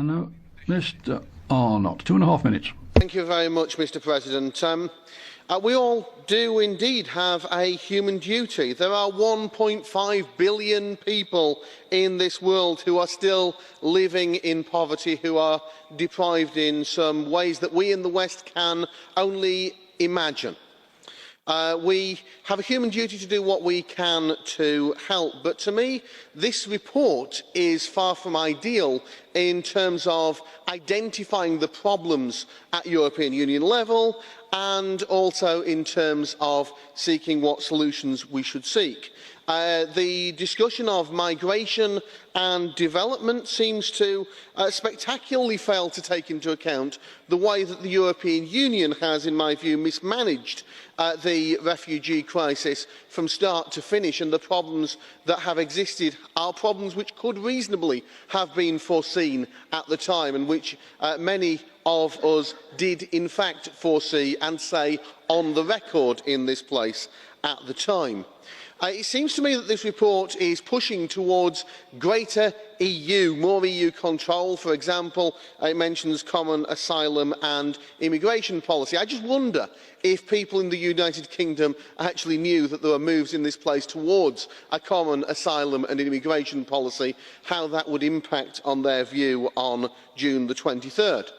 And now, Mr. Arnott, 2.5 minutes. Thank you very much, Mr. President. We all do indeed have a human duty. There are 1.5 billion people in this world who are still living in poverty, who are deprived in some ways that we in the West can only imagine. We have a human duty to do what we can to help, but to me this report is far from ideal in terms of identifying the problems at European Union level and also in terms of seeking what solutions we should seek. The discussion of migration and development seems to spectacularly fail to take into account the way that the European Union has, in my view, mismanaged the refugee crisis from start to finish, and the problems that have existed are problems which could reasonably have been foreseen at the time and which many of us did in fact foresee and say on the record in this place at the time. It seems to me that this report is pushing towards greater EU, more EU control. For example, it mentions Common Asylum and Immigration Policy. I just wonder if people in the United Kingdom actually knew that there were moves in this place towards a Common Asylum and Immigration Policy, how that would impact on their view on June the 23rd.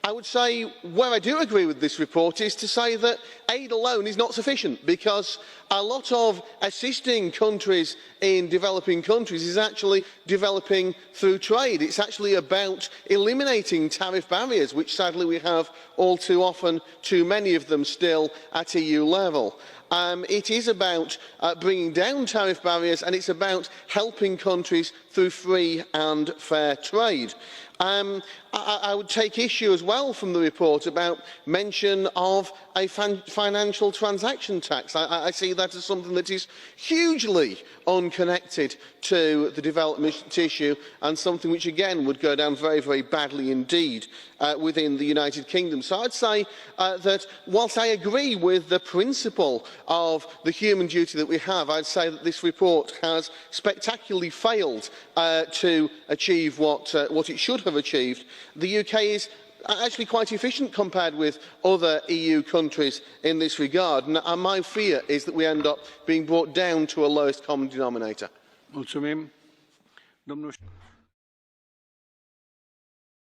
I would say where I do agree with this report is to say that aid alone is not sufficient, because a lot of assisting countries in developing countries is actually developing through trade. It's actually about eliminating tariff barriers, which sadly we have all too often, too many of them still at EU level. It is about bringing down tariff barriers, and it's about helping countries through free and fair trade. I would take issue as well from the report about mention of a financial transaction tax. I see that as something that is hugely unconnected to the development issue, and something which again would go down very, very badly indeed within the United Kingdom. So I'd say that whilst I agree with the principle of the human duty that we have, I'd say that this report has spectacularly failed to achieve what it should have achieved. The UK is actually quite efficient compared with other EU countries in this regard, and my fear is that we end up being brought down to a lowest common denominator. Mulțumim. Domnul